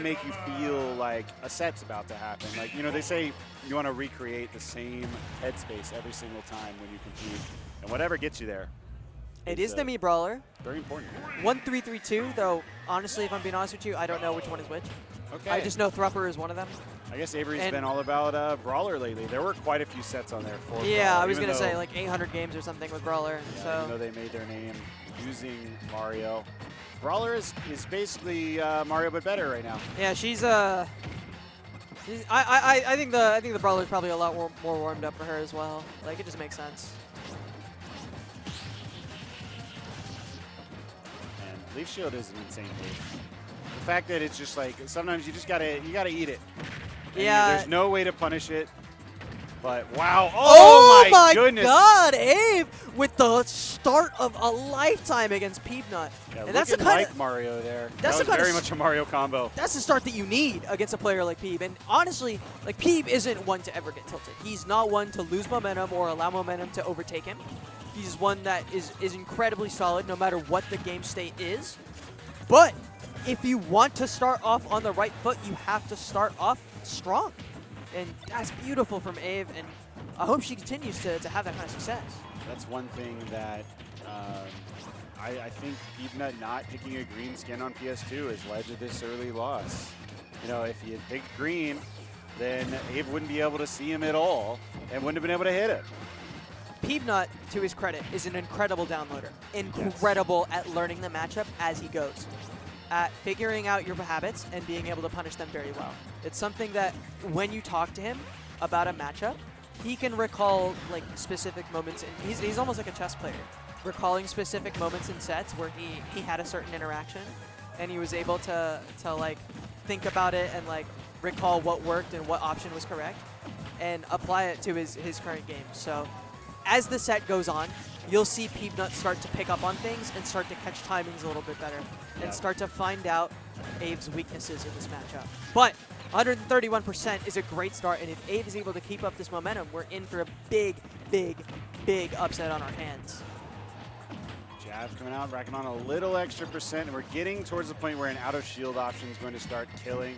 make you feel like a set's about to happen. Like, you know, they say you want to recreate the same headspace every single time when you compete, and whatever gets you there. It is the Brawler. Very important. 1-3-3-2, though, honestly, if I'm being honest with you, I don't know which one is which. Okay. I just know Thrupper is one of them. I guess Avery's been all about Brawler lately. There were quite a few sets on there for Yeah, Brawler, I was going to say like 800 games or something with Brawler. Yeah, so. even though they made their name using Mario. Brawler is basically Mario but better right now. Yeah, I think the Brawler is probably a lot more warmed up for her as well. Like, it just makes sense. And Leaf Shield is an insane move. The fact that it's just like sometimes you gotta eat it. And yeah. There's no way to punish it. But wow! Oh my goodness! God, Abe with the start of a lifetime against Peepnut. Yeah, and that's the kind of Mario there. That's that was very much a Mario combo. That's the start that you need against a player like Peeb. And honestly, like Peeb isn't one to ever get tilted. He's not one to lose momentum or allow momentum to overtake him. He's one that is incredibly solid no matter what the game state is. But if you want to start off on the right foot, you have to start off strong. And that's beautiful from Ave, and I hope she continues to have that kind of success. That's one thing that I think Peepnut not picking a green skin on PS2 has led to this early loss. You know, if he had picked green, then Abe wouldn't be able to see him at all and wouldn't have been able to hit him. Peepnut, to his credit, is an incredible downloader. Incredible at learning the matchup as he goes. At figuring out your habits and being able to punish them very well. It's something that when you talk to him about a matchup, he can recall like specific moments. And he's almost like a chess player, recalling specific moments in sets where he had a certain interaction, and he was able to like think about it and like recall what worked and what option was correct, and apply it to his current game. So as the set goes on, you'll see Peepnut start to pick up on things and start to catch timings a little bit better and start to find out Abe's weaknesses in this matchup. But 131% is a great start, and if Abe is able to keep up this momentum, we're in for a big, big, big upset on our hands. Jab coming out, racking on a little extra percent, and we're getting towards the point where an out-of-shield option is going to start killing.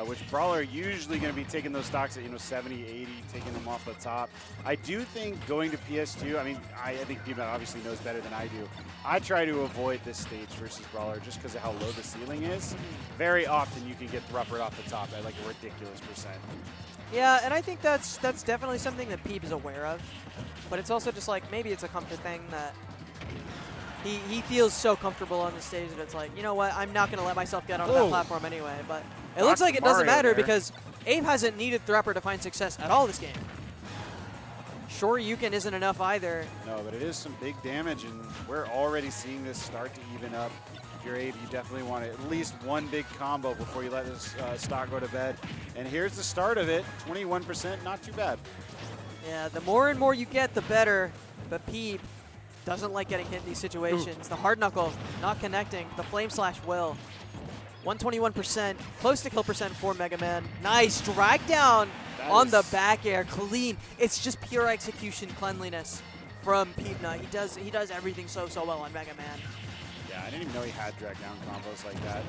Which Brawler usually going to be taking those stocks at 70, 80, taking them off the top. I do think going to PS2, I mean, I think Peabnut obviously knows better than I do. I try to avoid this stage versus Brawler just because of how low the ceiling is. Very often you can get Thruppered off the top at like a ridiculous percent. Yeah, and I think that's definitely something that Peeb is aware of. But it's also just like, maybe it's a comfort thing that he feels so comfortable on the stage that it's like, you know what, I'm not going to let myself get onto that platform anyway. But it looks like it doesn't matter because Abe hasn't needed Thrupper to find success at all this game. Sure, Yukon isn't enough either. No, but it is some big damage, and we're already seeing this start to even up. If you're Abe, you definitely want at least one big combo before you let this stock go to bed. And here's the start of it, 21%, not too bad. Yeah, the more and more you get, the better. But Peeb doesn't like getting hit in these situations. Ooh. The hard knuckle not connecting. The flame slash will. 121%, close to kill percent for Mega Man. Nice drag down on the back air, clean. It's just pure execution cleanliness from Peepnut. He does everything so well on Mega Man. Yeah, I didn't even know he had drag down combos like that.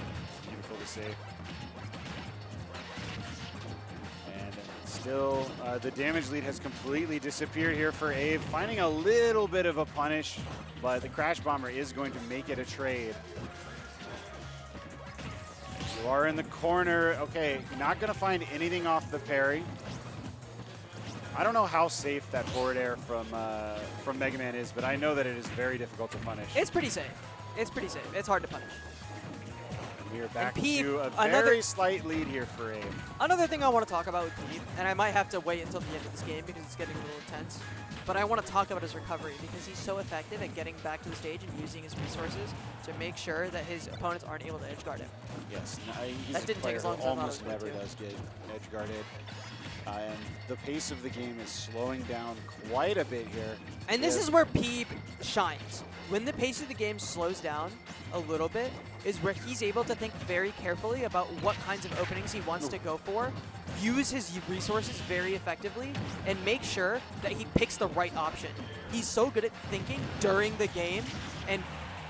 Beautiful to see. And still, the damage lead has completely disappeared here for Abe, finding a little bit of a punish, but the Crash Bomber is going to make it a trade. You are in the corner. Okay, not going to find anything off the parry. I don't know how safe that forward air from Mega Man is, but I know that it is very difficult to punish. It's pretty safe. It's pretty safe. It's hard to punish. And we are back to a very slight lead here for Abe. Another thing I want to talk about with Peeb, and I might have to wait until the end of this game because it's getting a little intense, but I want to talk about his recovery because he's so effective at getting back to the stage and using his resources to make sure that his opponents aren't able to edge guard him. Yes, that didn't take as long as I thought it was almost never does get edge guarded. And the pace of the game is slowing down quite a bit here. And this is where Peeb shines. When the pace of the game slows down a little bit is where he's able to think very carefully about what kinds of openings he wants to go for, use his resources very effectively, and make sure that he picks the right option. He's so good at thinking during the game, and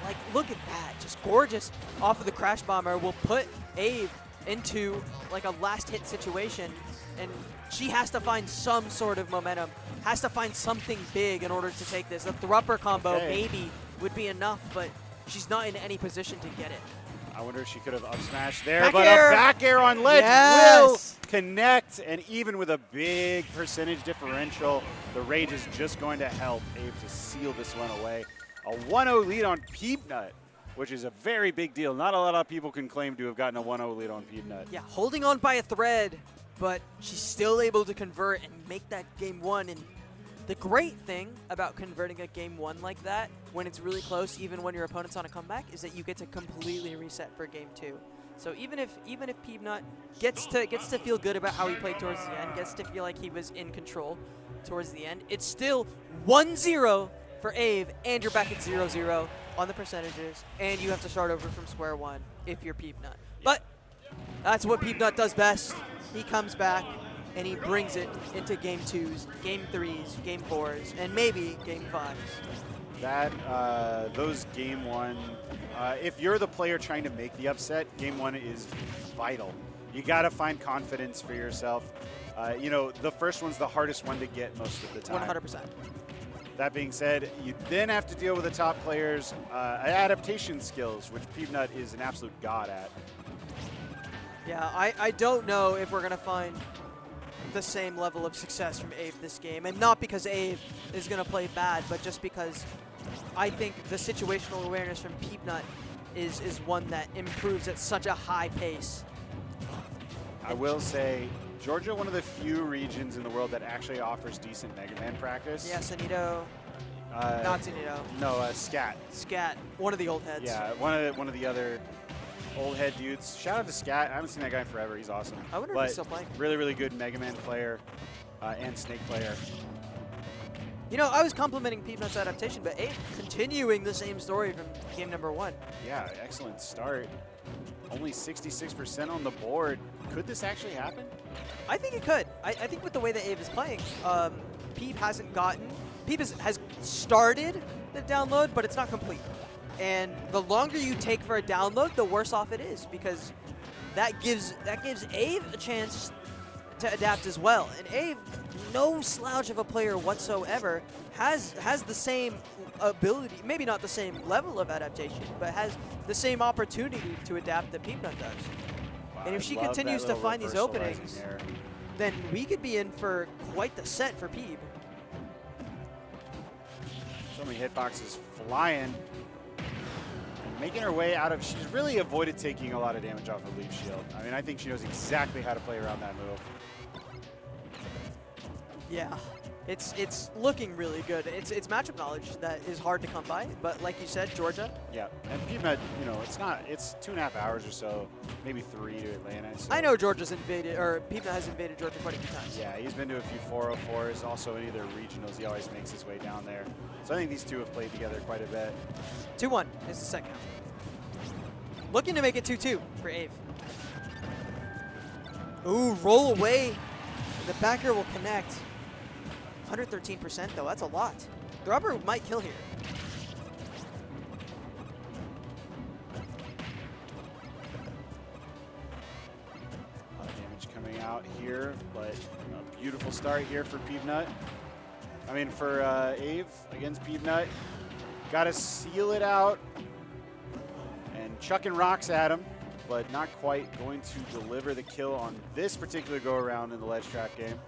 like, look at that, just gorgeous off of the Crash Bomber will put Abe into like a last hit situation, and she has to find some sort of momentum, has to find something big in order to take this. The Thrupper combo maybe would be enough, but she's not in any position to get it. I wonder if she could have up smashed there, Back but air. a back air on ledge will connect, and even with a big percentage differential, the Rage is just going to help Abe to seal this one away. A 1-0 lead on Peepnut, which is a very big deal. Not a lot of people can claim to have gotten a 1-0 lead on Peepnut. Yeah, holding on by a thread, but she's still able to convert and make that game one. And the great thing about converting a game one like that, when it's really close, even when your opponent's on a comeback, is that you get to completely reset for game two. So even if Peabnut gets to feel good about how he played towards the end, gets to feel like he was in control towards the end, it's still 1-0 for Ave, and you're back at 0-0 on the percentages, and you have to start over from square one if you're Peepnut. But that's what Peepnut does best. He comes back and he brings it into game twos, game threes, game fours, and maybe game fives. Those game one, if you're the player trying to make the upset, game one is vital. You got to find confidence for yourself. You know, the first one's the hardest one to get most of the time. 100%. That being said, you then have to deal with the top players' adaptation skills, which Peepnut is an absolute god at. Yeah, I don't know if we're going to find the same level of success from Ave this game. And not because Ave is going to play bad, but just because I think the situational awareness from Peepnut is one that improves at such a high pace. I will say, Georgia, one of the few regions in the world that actually offers decent Mega Man practice. Yeah, Sunito. Not Sunito. No, Scat. Scat, one of the old heads. Yeah, one of the other old head dudes. Shout out to Scat. I haven't seen that guy in forever. He's awesome. I wonder if he's still playing. Really, really good Mega Man player and Snake player. You know, I was complimenting Peepnut's adaptation, but Ave continuing the same story from game number one. Yeah, excellent start. Only 66% on the board. Could this actually happen? I think it could. I think with the way that Ave is playing, Peep has started the download, but it's not complete. And the longer you take for a download, the worse off it is, because that gives Ave a chance to adapt as well. And Ave, no slouch of a player whatsoever, has the same ability, maybe not the same level of adaptation, but has the same opportunity to adapt that Peepnut does. Wow, and if she continues to find these openings, there, then we could be in for quite the set for Peeb. so many hitboxes flying. Making her way out of, she's really avoided taking a lot of damage off of Leaf Shield. I mean, I think she knows exactly how to play around that move. Yeah, it's looking really good. It's matchup knowledge that is hard to come by, but like you said, Georgia. Yeah, and Peepnut, you know, it's 2.5 hours or so, maybe 3 to Atlanta. So. I know Georgia's invaded, or Peepnut has invaded Georgia quite a few times. Yeah, he's been to a few 404s, also any of their regionals. He always makes his way down there. So I think these two have played together quite a bit. 2-1 is the set count. Looking to make it 2-2 for Ave. Ooh, roll away. The backer will connect. 113% though, that's a lot. The rubber might kill here. A lot of damage coming out here, but a beautiful start here for Peepnut. I mean, for Ave against Peepnut. Got to seal it out. And chucking rocks at him, but not quite going to deliver the kill on this particular go-around in the ledge trap game.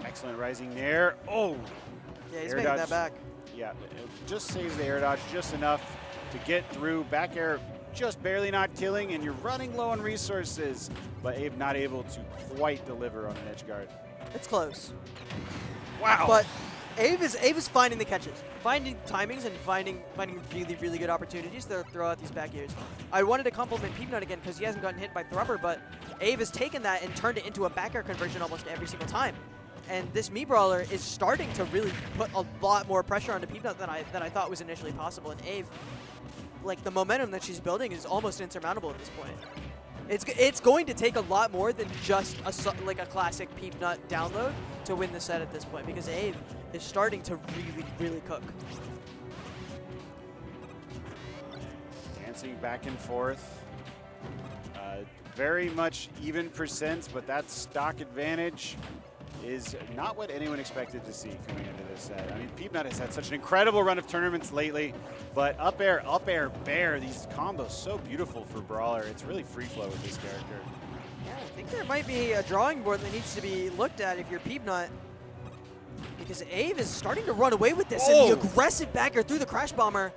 Excellent rising nair. Oh! Yeah, he's air making dodge. that back. Yeah, it just saves the air dodge just enough to get through. Back air just barely not killing, and you're running low on resources, but Abe not able to quite deliver on an edge guard. It's close. Wow! But Ave is finding the catches, finding timings, and finding really, really good opportunities to throw out these back airs. I wanted to compliment Peepnut again because he hasn't gotten hit by Thrupper, but Ave has taken that and turned it into a back air conversion almost every single time. And this Brawler is starting to really put a lot more pressure onto Peepnut than I thought was initially possible. And Ave, like, the momentum that she's building is almost insurmountable at this point. It's going to take a lot more than just like a classic Peepnut download to win the set at this point, because Ave is starting to really, really cook. Dancing back and forth. very much even percents, but that stock advantage is not what anyone expected to see coming into this set. I mean, Peepnut has had such an incredible run of tournaments lately, but up air, bair, these combos so beautiful for Brawler. It's really free flow with this character. Yeah, I think there might be a drawing board that needs to be looked at if you're Peepnut, because Ave is starting to run away with this, and the aggressive backer through the Crash Bomber.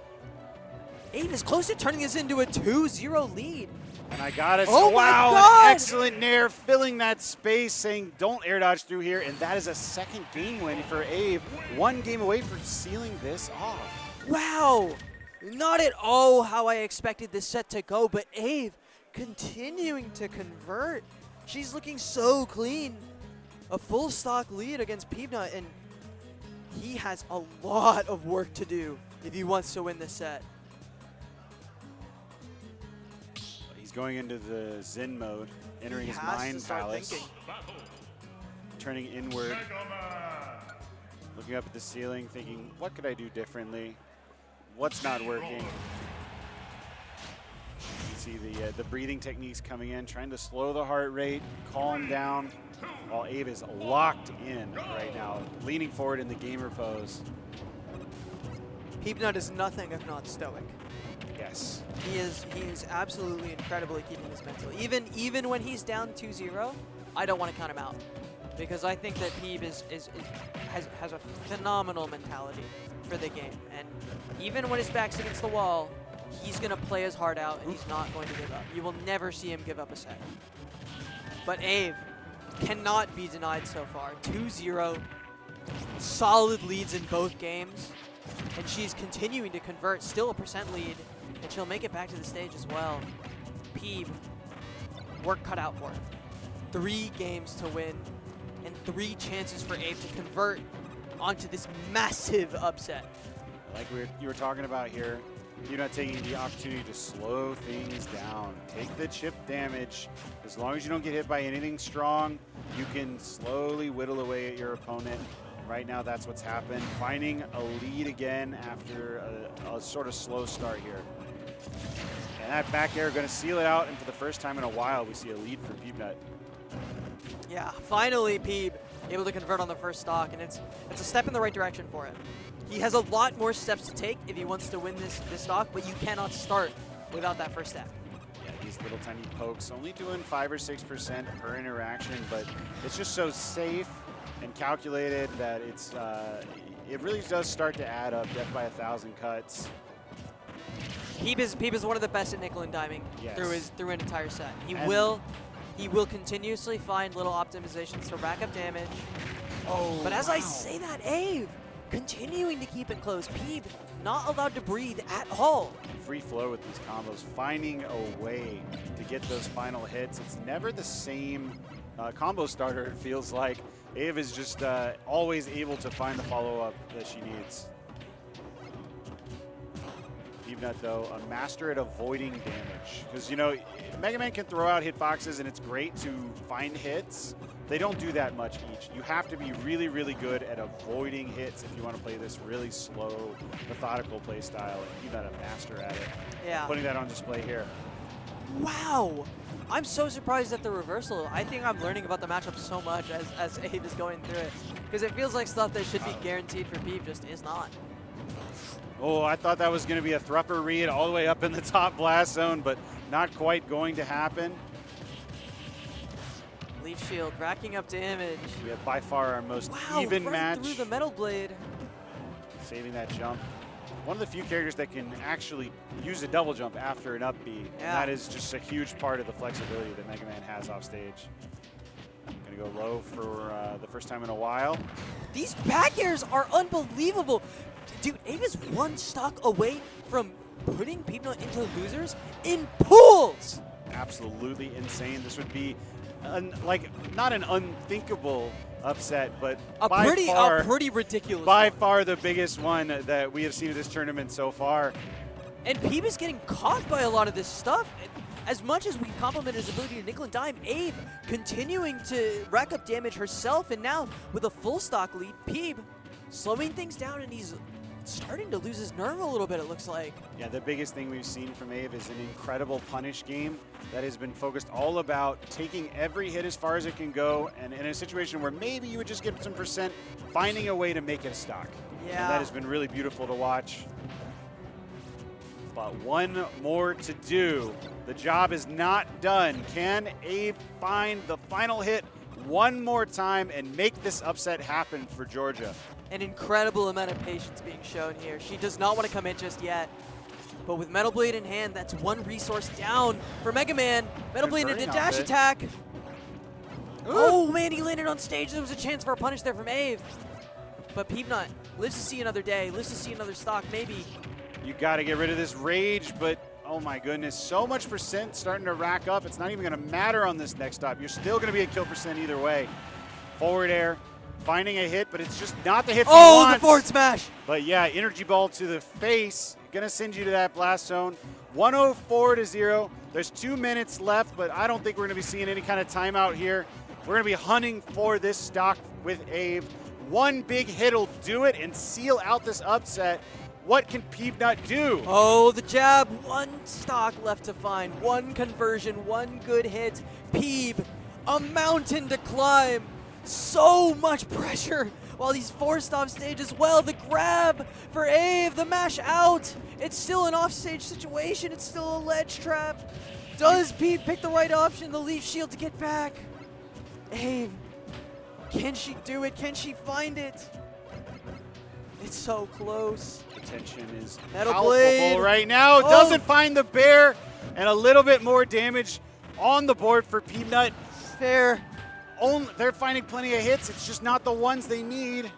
Ave is close to turning this into a 2-0 lead. And I got it. Oh wow, my God! An excellent nair, filling that space, saying don't air dodge through here, and that is a second game win for Ave. 1 game away from sealing this off. Wow, not at all how I expected this set to go, but Ave continuing to convert. She's looking so clean. A full stock lead against Peabnut, and he has a lot of work to do if he wants to win this set. He's going into the Zen mode, entering his Mind Palace, turning inward, looking up at the ceiling, thinking, what could I do differently? What's not working? You see the breathing techniques coming in, trying to slow the heart rate, calm down, while Ave is locked in right now, leaning forward in the gamer pose. Peepnut is nothing if not stoic. Yes. He is absolutely incredible at keeping his mental. Even when he's down 2-0, I don't want to count him out, because I think that Peeb has a phenomenal mentality for the game, and even when his back's against the wall, he's going to play his heart out, and he's not going to give up. You will never see him give up a set. But Ave cannot be denied so far. 2-0, solid leads in both games, and she's continuing to convert, still a % lead, and she'll make it back to the stage as well. Peeb, work cut out for her. 3 games to win, and 3 chances for Ave to convert onto this massive upset. Like you were talking about here, you're not taking the opportunity to slow things down. Take the chip damage. As long as you don't get hit by anything strong, you can slowly whittle away at your opponent. Right now, that's what's happened. Finding a lead again after a sort of slow start here. And that back air going to seal it out, and for the first time in a while, we see a lead for Peepnut. Yeah, finally Peeb able to convert on the first stock, and it's a step in the right direction for him. He has a lot more steps to take if he wants to win this stock, but you cannot start without that first step. Yeah, these little tiny pokes, only doing 5 or 6% per interaction, but it's just so safe and calculated that it really does start to add up. Death by 1,000 cuts. Peeb is one of the best at nickel and diming through an entire set. He will continuously find little optimizations to rack up damage. Oh, but as I say that, Ave continuing to keep it close. Peeb not allowed to breathe at all. Free flow with these combos, finding a way to get those final hits. It's never the same combo starter, it feels like. Ave is just always able to find the follow-up that she needs. Peepnut, though, a master at avoiding damage. Because, you know, Mega Man can throw out hitboxes, and it's great to find hits. They don't do that much each. You have to be really, really good at avoiding hits if you want to play this really slow, methodical play style. And Peepnut, a master at it. Yeah. Putting that on display here. Wow. I'm so surprised at the reversal. I think I'm learning about the matchup so much as Ave is going through it. Because it feels like stuff that should be guaranteed for Peeb just is not. Oh, I thought that was going to be a Thrupper read all the way up in the top blast zone, but not quite going to happen. Leaf Shield racking up damage. We have by far our most even right match. Through the Metal Blade. Saving that jump. One of the few characters that can actually use a double jump after an up B. And that is just a huge part of the flexibility that Mega Man has off stage. Gonna go low for the first time in a while. These back airs are unbelievable. Dude, Ave is 1 stock away from putting Peepnut into losers in pools. Absolutely insane. This would be not an unthinkable upset, but a pretty ridiculous by far the biggest one that we have seen in this tournament so far. And Peeb is getting caught by a lot of this stuff. As much as we compliment his ability to nickel and dime, Ave continuing to rack up damage herself, and now with a full stock lead, Peeb slowing things down, and he's starting to lose his nerve a little bit, it looks like. Yeah, the biggest thing we've seen from Ave is an incredible punish game that has been focused all about taking every hit as far as it can go, and in a situation where maybe you would just get some percent, finding a way to make it a stock. Yeah. And that has been really beautiful to watch. But one more to do. The job is not done. Can Abe find the final hit one more time and make this upset happen for Georgia? An incredible amount of patience being shown here. She does not want to come in just yet. But with Metal Blade in hand, that's one resource down for Mega Man. Metal Blade into dash attack. Oh man, he landed on stage. There was a chance for a punish there from Ave. But Peepnut lives to see another day, lives to see another stock, maybe. You got to get rid of this rage, but oh my goodness, so much percent starting to rack up. It's not even going to matter on this next stop. You're still going to be a kill percent either way. Forward air, finding a hit, but it's just not the hit he wants. The forward smash. But yeah, energy ball to the face, going to send you to that blast zone. 104-0. There's 2 minutes left, but I don't think we're going to be seeing any kind of timeout here. We're going to be hunting for this stock with Ave. One big hit will do it and seal out this upset. What can Peepnut do? Oh, the jab. One stock left to find. One conversion, one good hit. Peeb, a mountain to climb. So much pressure while he's forced off stage as well. The grab for Ave, the mash out. It's still an offstage situation. It's still a ledge trap. Does Peeb pick the right option? The leaf shield to get back. Ave, can she do it? Can she find it? It's so close. The tension is Metal palpable Blade right now. Oh. Doesn't find the bear, and a little bit more damage on the board for Peepnut. Fair. They're finding plenty of hits. It's just not the ones they need.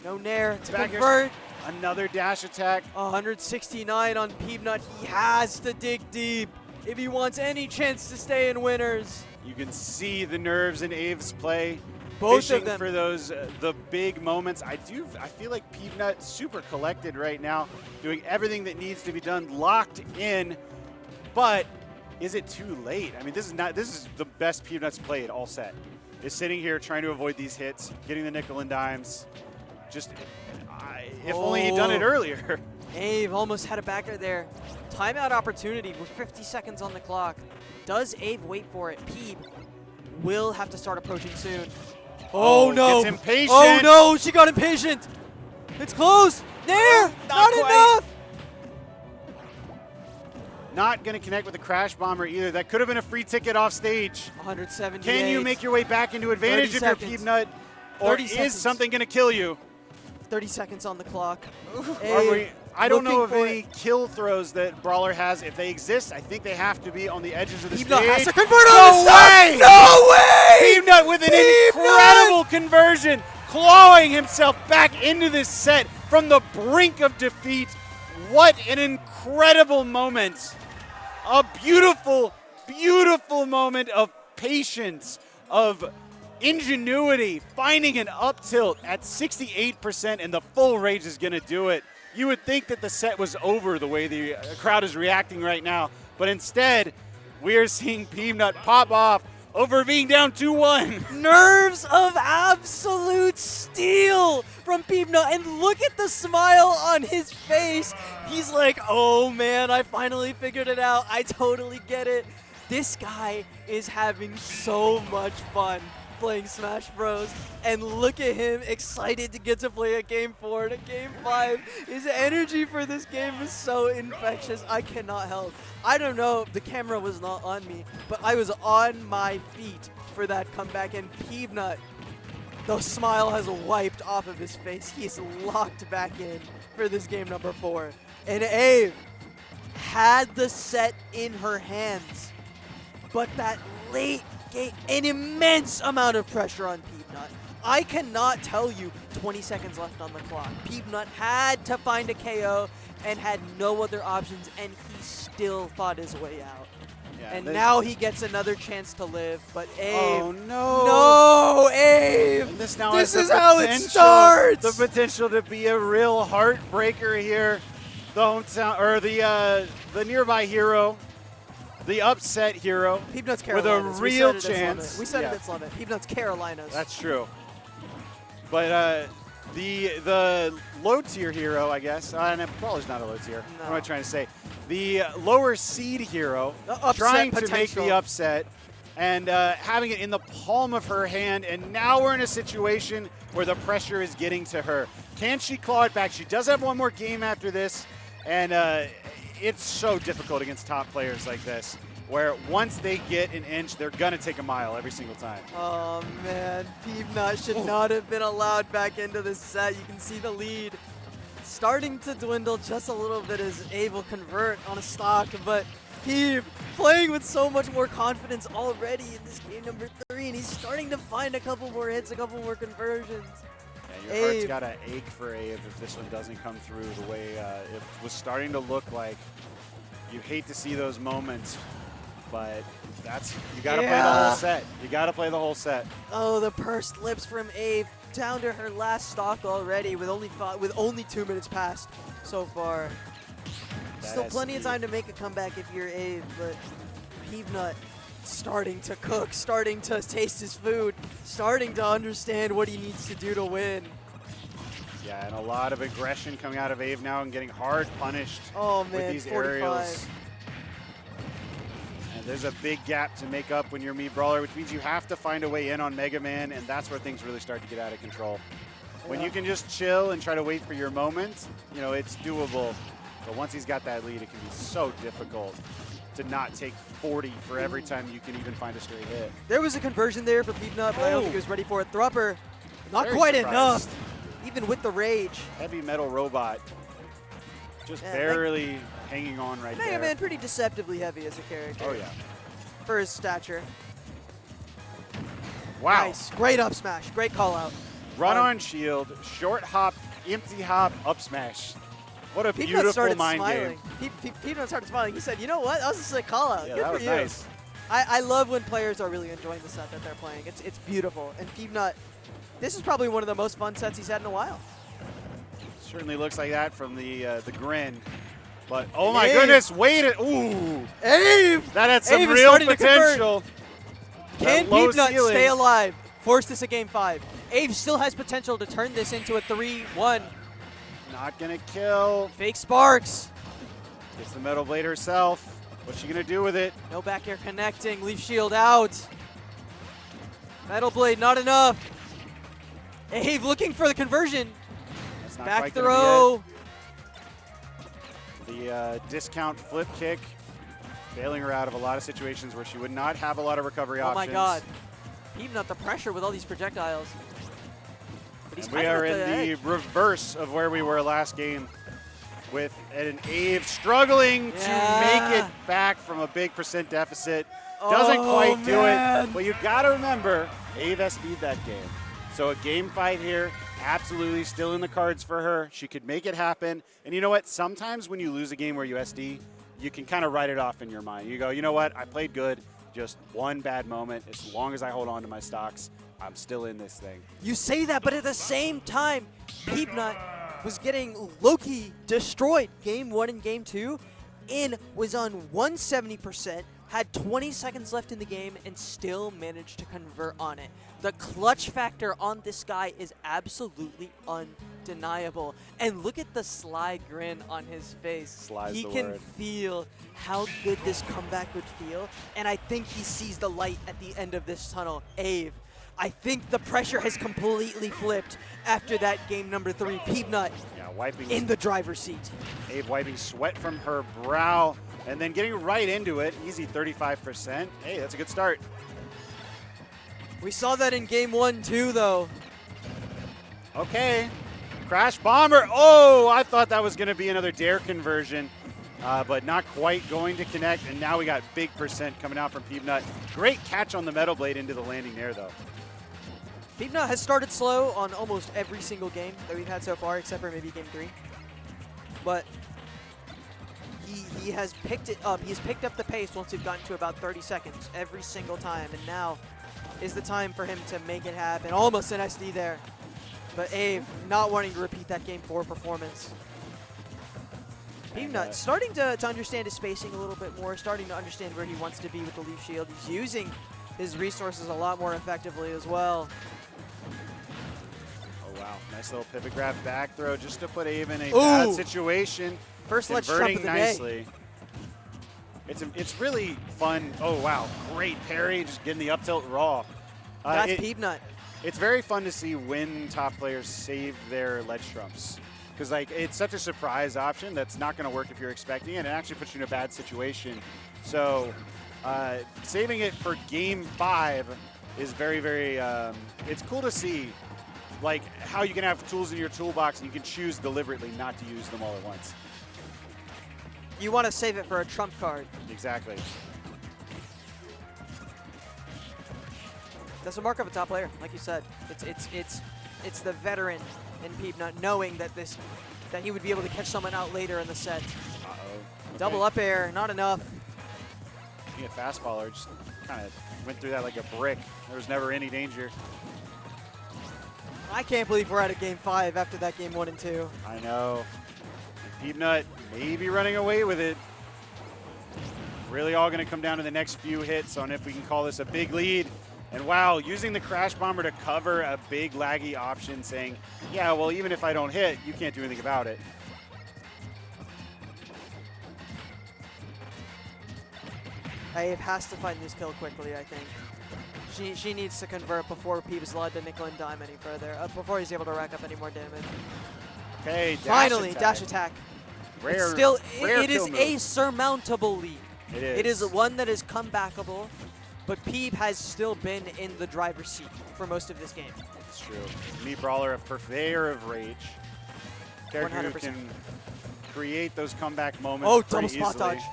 No nair to Back convert. Another dash attack. 169 on Peepnut. He has to dig deep if he wants any chance to stay in winners. You can see the nerves in Ave's play. Both Fishing of them. for those the big moments. I feel like Peepnut super collected right now, doing everything that needs to be done, locked in. But is it too late? I mean, this is the best Peepnut's played all set. Is sitting here trying to avoid these hits, getting the nickel and dimes. Just if only he'd done it earlier. Ave almost had a backer there. Timeout opportunity with 50 seconds on the clock. Does Ave wait for it? Peeb will have to start approaching soon. Oh no! Gets impatient. Oh no! She got impatient. It's close. There. Not enough. Not going to connect with the crash bomber either. That could have been a free ticket off stage. 178. Can you make your way back into advantage if you're Peepnut, or is something going to kill you? 30 seconds on the clock. I don't know of any kill throws that Brawler has. If they exist, I think they have to be on the edges of the Peepnut stage. has to convert on the way! No way! Peepnut with an incredible conversion, clawing himself back into this set from the brink of defeat. What an incredible moment. A beautiful, beautiful moment of patience, of ingenuity, finding an up tilt at 68%, and the full rage is going to do it. You would think that the set was over the way the crowd is reacting right now, but instead, we are seeing Peepnut pop off over being down 2-1. Nerves of absolute steel from Peepnut, and look at the smile on his face. He's like, oh man, I finally figured it out. I totally get it. This guy is having so much fun playing Smash Bros. And look at him, excited to get to play a Game 4 and a Game 5. His energy for this game is so infectious. I cannot help. I don't know, the camera was not on me, but I was on my feet for that comeback. And Peepnut, the smile has wiped off of his face. He is locked back in for this game number 4. And Ave had the set in her hands, but that late game, an immense amount of pressure on Peepnut. I cannot tell you 20 seconds left on the clock. Peepnut had to find a KO and had no other options, and he still fought his way out. Yeah, and now he gets another chance to live, but Ave. Oh no! No, Ave! This is how it starts. The potential to be a real heartbreaker here. The hometown, or the nearby hero, the upset hero, Peepnut's with Carolinas. a real chance. We said it at Summit. Peepnut's Carolinas. That's true. But The low tier hero, I guess. No, Brawler's not a low tier. No. What am I trying to say? The lower seed hero Upset trying to make potential. the upset and having it in the palm of her hand. And now we're in a situation where the pressure is getting to her. Can she claw it back? She does have one more game after this. And it's so difficult against top players like this, where once they get an inch, they're going to take a mile every single time. Oh, man. Peepnut should not have been allowed back into this set. You can see the lead starting to dwindle just a little bit as Abe will convert on a stock, but Peep playing with so much more confidence already in this game number 3, and he's starting to find a couple more hits, a couple more conversions. Yeah, your heart's got to ache for Abe if this one doesn't come through the way it was starting to look like. You hate to see those moments, but you got to play the whole set. You got to play the whole set. Oh, the pursed lips from Abe, down to her last stock already with only 2 minutes passed so far. Still plenty of time to make a comeback if you're Abe, but Peepnut starting to cook, starting to taste his food, starting to understand what he needs to do to win. Yeah, and a lot of aggression coming out of Abe now and getting hard punished with these 45. aerials. And there's a big gap to make up when you're me Brawler, which means you have to find a way in on Mega Man, and that's where things really start to get out of control. When you can just chill and try to wait for your moment, you know, it's doable. But once he's got that lead, it can be so difficult to not take 40 for every time you can even find a straight hit. There was a conversion there for Peepnut, but I don't think he was ready for it. Thrupper, not Very quite surprised. enough, even with the rage. Heavy metal robot, just barely hanging on right Mega there. Man pretty deceptively heavy as a character. Oh, yeah. For his stature. Wow. Nice, great up smash, great call out. Run on shield, short hop, empty hop, up smash. What a Peepnut beautiful started mind smiling. game. Peepnut started smiling. He said, "You know what? That was a sick call out. Yeah, Good that for was you." nice. I love when players are really enjoying the set that they're playing. It's beautiful. And Peepnut, this is probably one of the most fun sets he's had in a while. Certainly looks like that from the grin. But oh my goodness, wait it! Ooh, Abe! that had some Abe is real starting to convert. potential. Can That low Peepnut ceiling. stay alive? Force this a game 5. Abe still has potential to turn this into a 3-1. Not gonna kill. Fake sparks. Gets the Metal Blade herself. What's she gonna do with it? No back air connecting. Leaf shield out. Metal Blade not enough. Abe looking for the conversion. That's not Back quite gonna throw. be it. The discount flip kick, bailing her out of a lot of situations where she would not have a lot of recovery Oh options. my god. Peepnut the pressure with all these projectiles. But he's And we kind of are at in the the edge. reverse of where we were last game, with an Abe struggling to make it back from a big percent deficit. Doesn't quite do it, but you got to remember, Abe SB'd that game. So a game fight here, absolutely still in the cards for her. She could make it happen. And you know what? Sometimes when you lose a game where you SD, you can kind of write it off in your mind. You go, you know what? I played good. Just one bad moment. As long as I hold on to my stocks, I'm still in this thing. You say that, but at the same time, Peepnut was getting low-key destroyed game 1 and game 2, and was on 170%, had 20 seconds left in the game, and still managed to convert on it. The clutch factor on this guy is absolutely undeniable. And look at the sly grin on his face. Sly's He the can word. feel how good this comeback would feel, and I think he sees the light at the end of this tunnel. Abe, I think the pressure has completely flipped after that game number 3. Peepnut Wiping in the driver's seat. Abe wiping sweat from her brow and then getting right into it. Easy 35%. Hey, that's a good start. We saw that in game 1 too, though. Okay. Crash Bomber. Oh, I thought that was going to be another dare conversion, but not quite going to connect. And now we got big percent coming out from Peepnut. Great catch on the Metal Blade into the landing there, though. Peepnut has started slow on almost every single game that we've had so far, except for maybe game 3. But he has picked it up. He's picked up the pace once we've gotten to about 30 seconds every single time. And now is the time for him to make it happen. Almost an SD there. But Abe not wanting to repeat that game 4 performance. Peepnut starting to understand his spacing a little bit more, starting to understand where he wants to be with the Leaf Shield. He's using his resources a lot more effectively as well. wow. Nice little pivot grab back throw just to put Ave in a Ooh. bad situation. First ledge jump of Converting the day. nicely. It's really fun. Oh, wow. Great parry. Just getting the up tilt raw. That's Peepnut. It's very fun to see when top players save their ledge trumps. Because like it's such a surprise option that's not going to work if you're expecting it. It actually puts you in a bad situation. So saving it for game 5 is very, very, it's cool to see like how you can have tools in your toolbox and you can choose deliberately not to use them all at once. You want to save it for a trump card. Exactly. That's a mark of a top player, like you said. It's the veteran in Peepnut knowing that that he would be able to catch someone out later in the set. Uh-oh. Okay. Double up air, not enough. Being a fastballer just kind of went through that like a brick. There was never any danger. I can't believe we're at a game 5 after that game 1 and 2. I know. And Peepnut may be running away with it. Really all going to come down to the next few hits on if we can call this a big lead. And wow, using the Crash Bomber to cover a big laggy option saying, yeah, well, even if I don't hit, you can't do anything about it. Ave has to find this kill quickly, I think. She needs to convert before Peep is allowed to nickel and dime any further, before he's able to rack up any more damage. Okay, Finally, dash attack. Rare, It is a surmountable lead. It is. It is one that is comebackable, but Peep has still been in the driver's seat for most of this game. It's true. Me Brawler, a purveyor of rage. Character who 100%. can create those comeback moments. Oh, pretty double spot easily. dodge.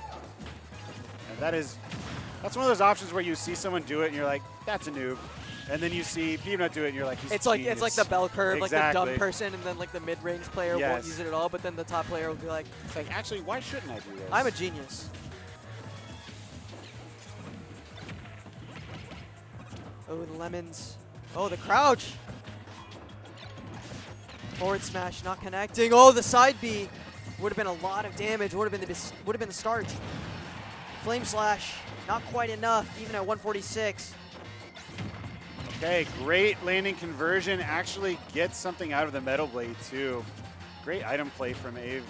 And that's one of those options where you see someone do it and you're like, that's a noob. And then you see Peepnut do it and you're like, he's It's like the bell curve, like the Exactly. dumb person, and then like the mid-range player won't Yes. use it at all, but then the top player will be like, It's like, actually, why shouldn't I do this? I'm a genius. Oh, the lemons. Oh, the crouch. Forward smash not connecting. Oh, the side B would have been a lot of damage. Would have been the start. Flame slash not quite enough, even at 146. Okay, great landing conversion. Actually gets something out of the Metal Blade, too. Great item play from Ave.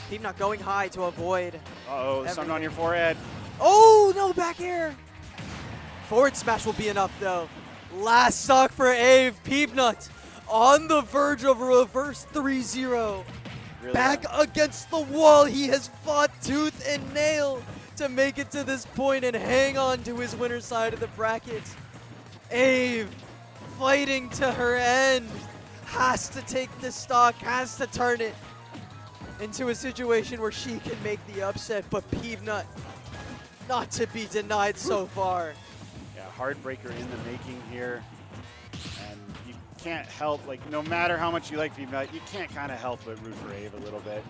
Peepnut going high to avoid. Uh-oh, something on Everything. your forehead. Oh, no, back air. Forward smash will be enough, though. Last stock for Ave. Peepnut on the verge of a reverse 3-0. Really Back against the wall. He has fought tooth and nail to make it to this point and hang on to his winner's side of the bracket. Ave, fighting to her end, has to take the stock, has to turn it into a situation where she can make the upset, but Peabnut not to be denied so far. Yeah, heartbreaker in the making here. And you can't help, like, no matter how much you like Peepnut, you can't kind of help but root for Ave a little bit.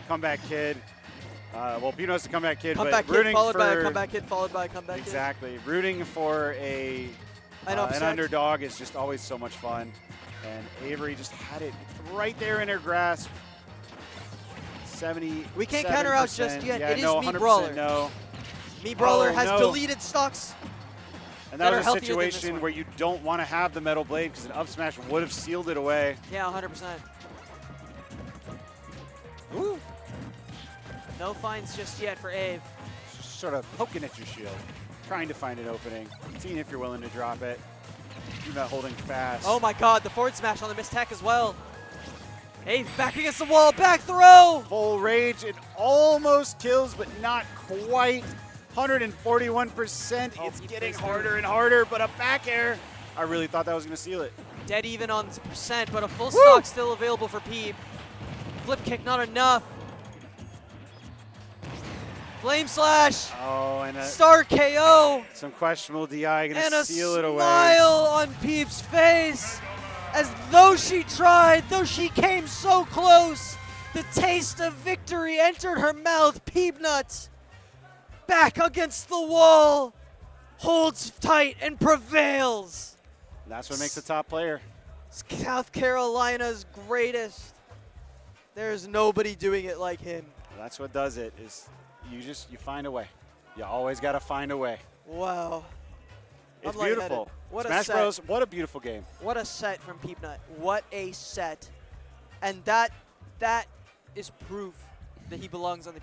Comeback kid. Well, Peepnut's a comeback kid, Comeback but kid rooting followed for... by a comeback kid followed by a comeback kid. Exactly. Rooting for an underdog is just always so much fun. And Avery just had it right there in her grasp. 70. We can't counter out just yet. Yeah, It is no, Me 100% Brawler. No. Me Brawler Oh, has no. deleted stocks. And that that are was a healthier than this situation one. where you don't want to have the Metal Blade because an up smash would have sealed it away. Yeah, 100%. Ooh. No finds just yet for Ave. Just sort of poking at your shield, trying to find an opening, seeing if you're willing to drop it. You're not holding fast. Oh my god, the forward smash on the missed tech as well. Ave back against the wall, back throw! Full rage, it almost kills, but not quite. 141%, Oh, it's he getting plays harder through. and harder, but a back air. I really thought that was gonna seal it. Dead even on the percent, but a full Woo! stock still available for Peep. Flip kick not enough. Flame slash, Oh, and star KO, some questionable DI and gonna a seal it away. smile on Peep's face. As though she tried, though she came so close, the taste of victory entered her mouth. Peepnut, back against the wall, holds tight and prevails. And that's what makes a top player. South Carolina's greatest. There's nobody doing it like him. That's what does it, is you find a way. You always gotta find a way. Wow. It's I'm lightheaded. beautiful. What a Smash set. Bros. What a beautiful game. What a set from Peepnut. What a set. And that is proof that he belongs on the